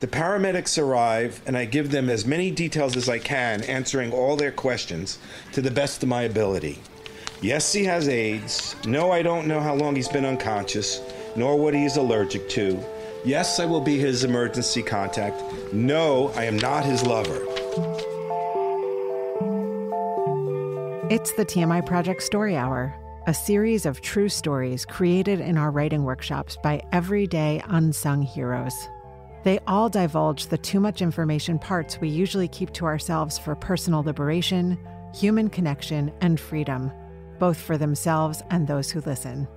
The paramedics arrive, and I give them as many details as I can, answering all their questions to the best of my ability. Yes, he has AIDS. No, I don't know how long he's been unconscious, nor what he is allergic to. Yes, I will be his emergency contact. No, I am not his lover. It's the TMI Project Story Hour, a series of true stories created in our writing workshops by everyday unsung heroes. They all divulge the too much information parts we usually keep to ourselves for personal liberation, human connection, and freedom, both for themselves and those who listen.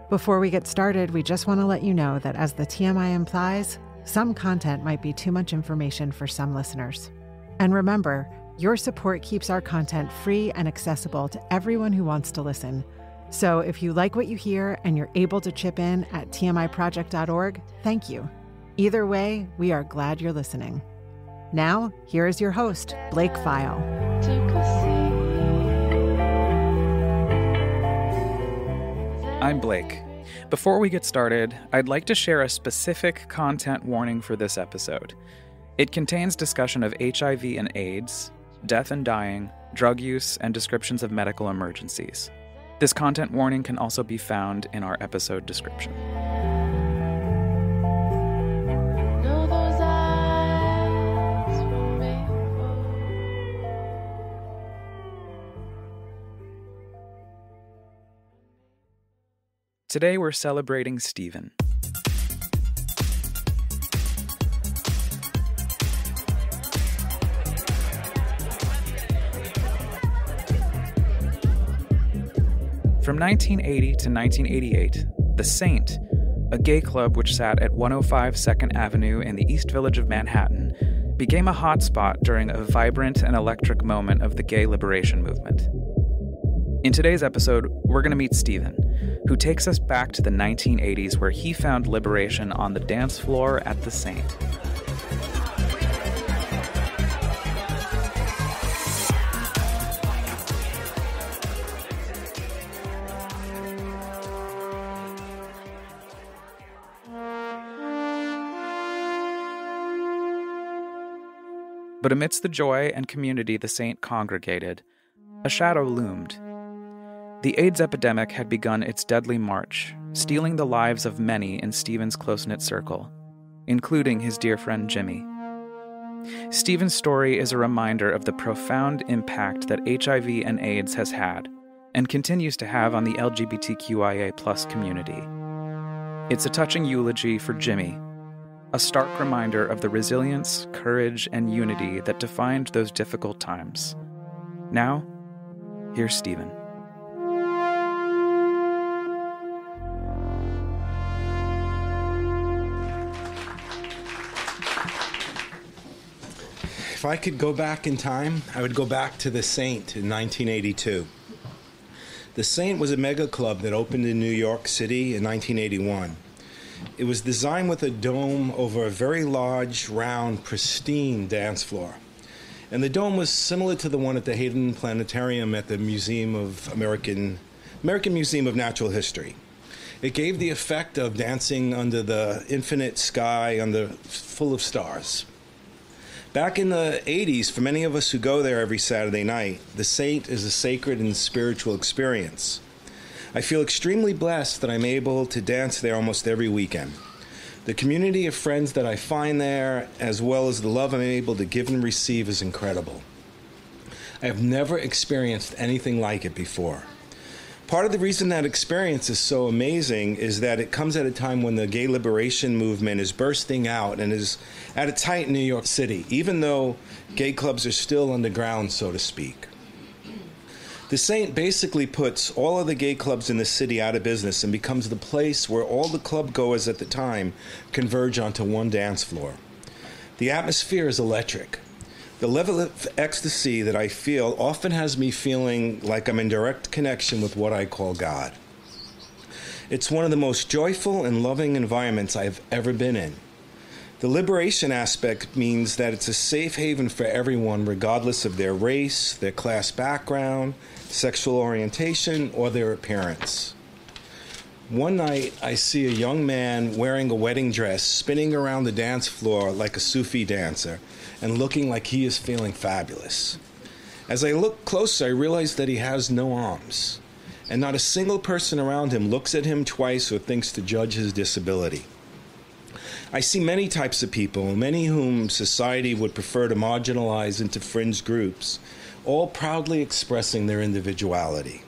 Before we get started, we just want to let you know that as the TMI implies, some content might be too much information for some listeners. And remember, your support keeps our content free and accessible to everyone who wants to listen. So if you like what you hear and you're able to chip in at tmiproject.org, thank you. Either way, we are glad you're listening. Now, here is your host, Blake Pfeil. I'm Blake. Before we get started, I'd like to share a specific content warning for this episode. It contains discussion of HIV and AIDS, death and dying, drug use, and descriptions of medical emergencies. This content warning can also be found in our episode description. Today we're celebrating Stephen. From 1980 to 1988, The Saint, a gay club which sat at 105 2nd Avenue in the East Village of Manhattan, became a hotspot during a vibrant and electric moment of the gay liberation movement. In today's episode, we're going to meet Stephen, who takes us back to the 1980s where he found liberation on the dance floor at The Saint. But amidst the joy and community the Saint congregated, a shadow loomed. The AIDS epidemic had begun its deadly march, stealing the lives of many in Stephen's close-knit circle, including his dear friend Jimmy. Stephen's story is a reminder of the profound impact that HIV and AIDS has had and continues to have on the LGBTQIA+ community. It's a touching eulogy for Jimmy, a stark reminder of the resilience, courage, and unity that defined those difficult times. Now, here's Stephen. If I could go back in time, I would go back to The Saint in 1982. The Saint was a mega club that opened in New York City in 1981. It was designed with a dome over a very large, round, pristine dance floor. And the dome was similar to the one at the Hayden Planetarium at the American Museum of Natural History. It gave the effect of dancing under the infinite sky full of stars. Back in the 80s, for many of us who go there every Saturday night, The Saint is a sacred and spiritual experience. I feel extremely blessed that I'm able to dance there almost every weekend. The community of friends that I find there, as well as the love I'm able to give and receive, is incredible. I have never experienced anything like it before. Part of the reason that experience is so amazing is that it comes at a time when the gay liberation movement is bursting out and is at its height in New York City, even though gay clubs are still underground, so to speak. The Saint basically puts all of the gay clubs in the city out of business and becomes the place where all the club goers at the time converge onto one dance floor. The atmosphere is electric. The level of ecstasy that I feel often has me feeling like I'm in direct connection with what I call God. It's one of the most joyful and loving environments I've ever been in. The liberation aspect means that it's a safe haven for everyone, regardless of their race, their class background, sexual orientation, or their appearance. One night, I see a young man wearing a wedding dress spinning around the dance floor like a Sufi dancer and looking like he is feeling fabulous. As I look closer, I realize that he has no arms, and not a single person around him looks at him twice or thinks to judge his disability. I see many types of people, many whom society would prefer to marginalize into fringe groups, all proudly expressing their individuality.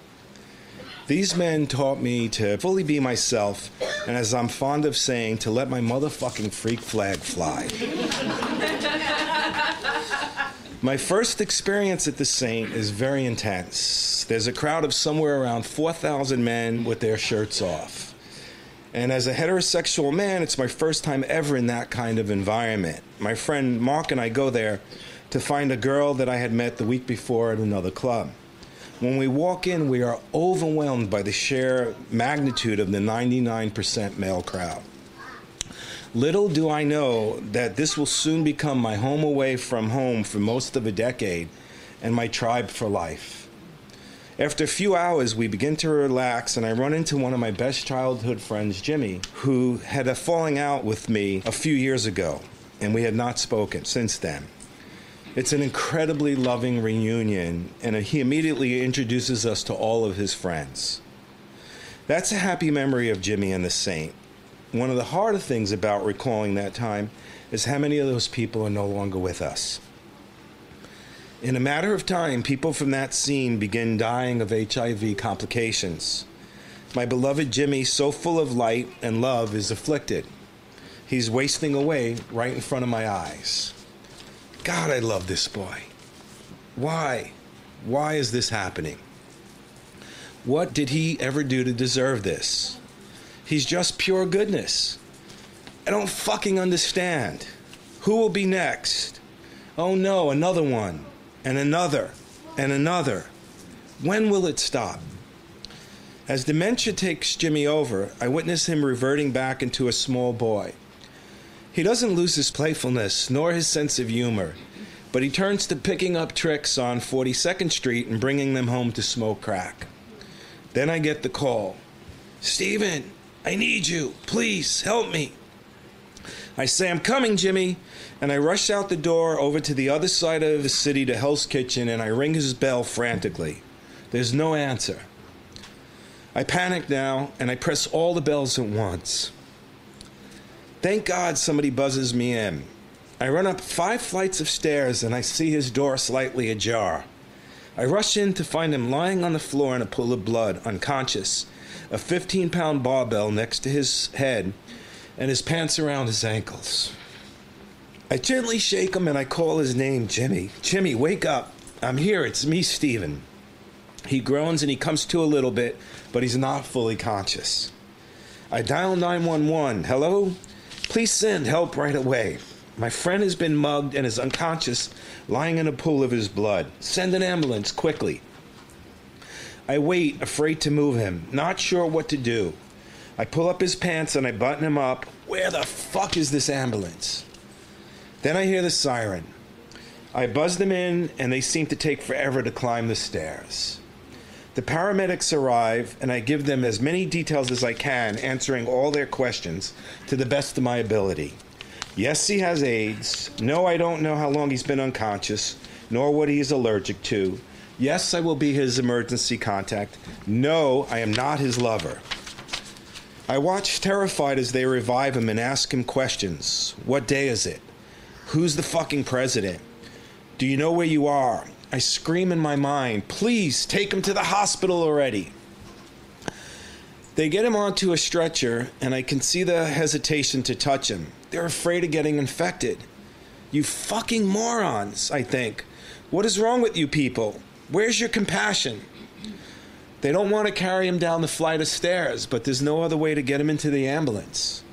These men taught me to fully be myself, and as I'm fond of saying, to let my motherfucking freak flag fly. My first experience at the Saint is very intense. There's a crowd of somewhere around 4,000 men with their shirts off. And as a heterosexual man, it's my first time ever in that kind of environment. My friend Mark and I go there to find a girl that I had met the week before at another club. When we walk in, we are overwhelmed by the sheer magnitude of the 99% male crowd. Little do I know that this will soon become my home away from home for most of a decade and my tribe for life. After a few hours, we begin to relax, and I run into one of my best childhood friends, Jimmy, who had a falling out with me a few years ago, and we had not spoken since then. It's an incredibly loving reunion, and he immediately introduces us to all of his friends. That's a happy memory of Jimmy and the Saint. One of the harder things about recalling that time is how many of those people are no longer with us. In a matter of time, people from that scene begin dying of HIV complications. My beloved Jimmy, so full of light and love, is afflicted. He's wasting away right in front of my eyes. God, I love this boy. Why? Why is this happening? What did he ever do to deserve this? He's just pure goodness. I don't fucking understand. Who will be next? Oh no, another one, and another, and another. When will it stop? As dementia takes Jimmy over, I witness him reverting back into a small boy. He doesn't lose his playfulness nor his sense of humor, but he turns to picking up tricks on 42nd Street and bringing them home to smoke crack. Then I get the call. Stephen, I need you. Please help me. I say, I'm coming, Jimmy, and I rush out the door over to the other side of the city to Hell's Kitchen, and I ring his bell frantically. There's no answer. I panic now, and I press all the bells at once. Thank God somebody buzzes me in. I run up 5 flights of stairs and I see his door slightly ajar. I rush in to find him lying on the floor in a pool of blood, unconscious, a 15-pound barbell next to his head, and his pants around his ankles. I gently shake him and I call his name, Jimmy. Jimmy, wake up. I'm here. It's me, Stephen. He groans and he comes to a little bit, but he's not fully conscious. I dial 911. Hello? Please send help right away. My friend has been mugged and is unconscious, lying in a pool of his blood. Send an ambulance, quickly. I wait, afraid to move him, not sure what to do. I pull up his pants and I button him up. Where the fuck is this ambulance? Then I hear the siren. I buzz them in, and they seem to take forever to climb the stairs. The paramedics arrive, and I give them as many details as I can, answering all their questions to the best of my ability. Yes, he has AIDS. No, I don't know how long he's been unconscious, nor what he is allergic to. Yes, I will be his emergency contact. No, I am not his lover. I watch terrified as they revive him and ask him questions. What day is it? Who's the fucking president? Do you know where you are? I scream in my mind, please take him to the hospital already. They get him onto a stretcher, and I can see the hesitation to touch him. They're afraid of getting infected. You fucking morons, I think. What is wrong with you people? Where's your compassion? They don't want to carry him down the flight of stairs, but there's no other way to get him into the ambulance.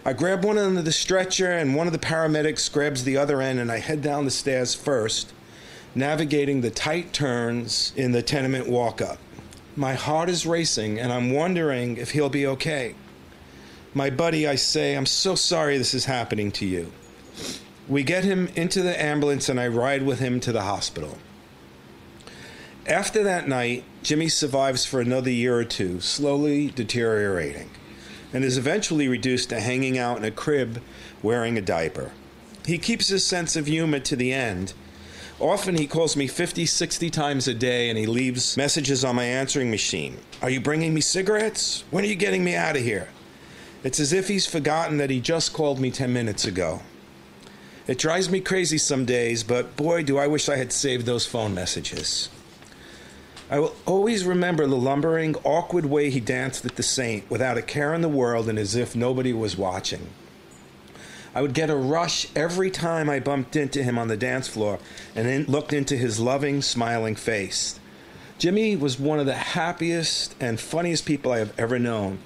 I grab one end of the stretcher, and one of the paramedics grabs the other end, and I head down the stairs first, navigating the tight turns in the tenement walk-up. My heart is racing, and I'm wondering if he'll be okay. My buddy, I say, I'm so sorry this is happening to you. We get him into the ambulance, and I ride with him to the hospital. After that night, Jimmy survives for another year or two, slowly deteriorating, and is eventually reduced to hanging out in a crib wearing a diaper. He keeps his sense of humor to the end. Often he calls me 50, 60 times a day, and he leaves messages on my answering machine. Are you bringing me cigarettes? When are you getting me out of here? It's as if he's forgotten that he just called me 10 minutes ago. It drives me crazy some days, but boy, do I wish I had saved those phone messages. I will always remember the lumbering, awkward way he danced at the Saint without a care in the world and as if nobody was watching. I would get a rush every time I bumped into him on the dance floor and then looked into his loving, smiling face. Jimmy was one of the happiest and funniest people I have ever known.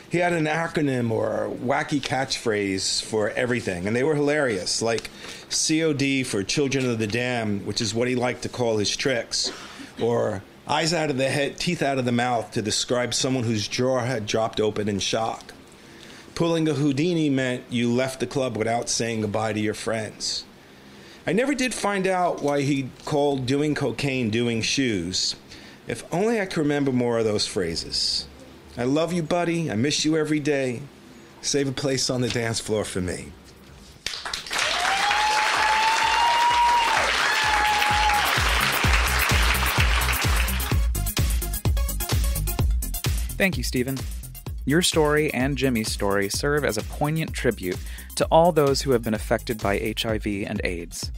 He had an acronym or a wacky catchphrase for everything, and they were hilarious, like COD for Children of the Damned, which is what he liked to call his tricks, or eyes out of the head, teeth out of the mouth to describe someone whose jaw had dropped open in shock. Pulling a Houdini meant you left the club without saying goodbye to your friends. I never did find out why he called doing cocaine doing shoes. If only I could remember more of those phrases. I love you, buddy. I miss you every day. Save a place on the dance floor for me. Thank you, Stephen. Your story and Jimmy's story serve as a poignant tribute to all those who have been affected by HIV and AIDS.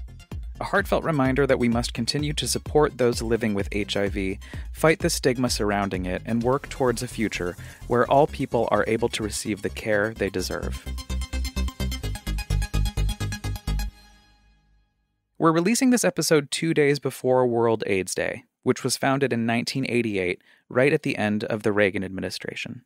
A heartfelt reminder that we must continue to support those living with HIV, fight the stigma surrounding it, and work towards a future where all people are able to receive the care they deserve. We're releasing this episode 2 days before World AIDS Day, which was founded in 1988, right at the end of the Reagan administration.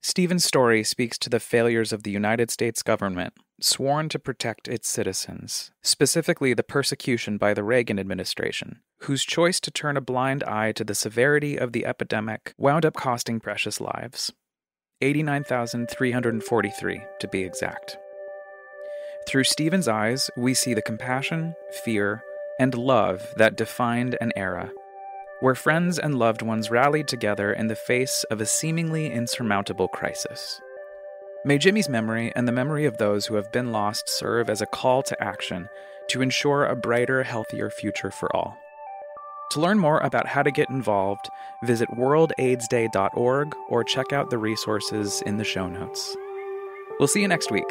Stephen's story speaks to the failures of the United States government, sworn to protect its citizens, specifically the persecution by the Reagan administration, whose choice to turn a blind eye to the severity of the epidemic wound up costing precious lives. 89,343, to be exact. Through Stephen's eyes, we see the compassion, fear, and love that defined an era, where friends and loved ones rallied together in the face of a seemingly insurmountable crisis. May Jimmy's memory and the memory of those who have been lost serve as a call to action to ensure a brighter, healthier future for all. To learn more about how to get involved, visit worldaidsday.org or check out the resources in the show notes. We'll see you next week,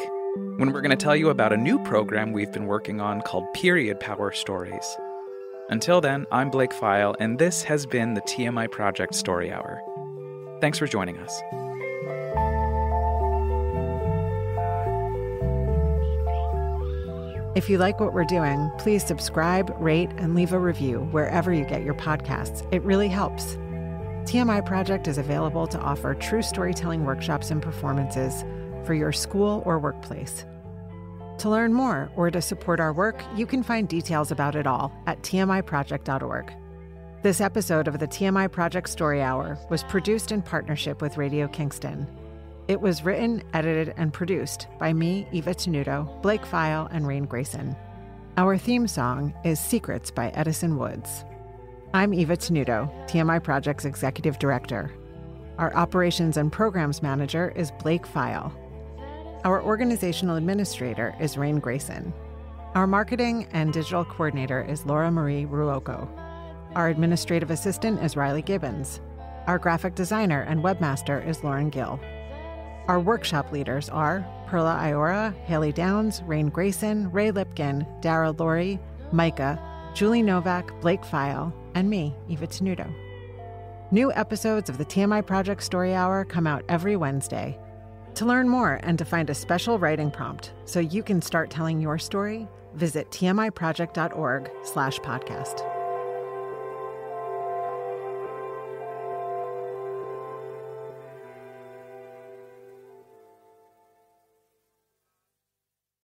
when we're going to tell you about a new program we've been working on called Period Power Stories. Until then, I'm Blake Pfeil, and this has been the TMI Project Story Hour. Thanks for joining us. If you like what we're doing, please subscribe, rate, and leave a review wherever you get your podcasts. It really helps. TMI Project is available to offer true storytelling workshops and performances for your school or workplace. To learn more or to support our work, you can find details about it all at tmiproject.org. This episode of the TMI Project Story Hour was produced in partnership with Radio Kingston. It was written, edited, and produced by me, Eva Tenuto, Blake Pfeil, and Raine Grayson. Our theme song is Secrets by Edison Woods. I'm Eva Tenuto, TMI Project's Executive Director. Our Operations and Programs Manager is Blake Pfeil. Our Organizational Administrator is Raine Grayson. Our Marketing and Digital Coordinator is Laura Marie Ruocco. Our Administrative Assistant is Riley Gibbons. Our Graphic Designer and Webmaster is Lauren Gill. Our workshop leaders are Perla Iora, Haley Downs, Raine Grayson, Ray Lipkin, Dara Laurie, Micah, Julie Novak, Blake Pfeil, and me, Eva Tenuto. New episodes of the TMI Project Story Hour come out every Wednesday. To learn more and to find a special writing prompt so you can start telling your story, visit tmiproject.org/podcast.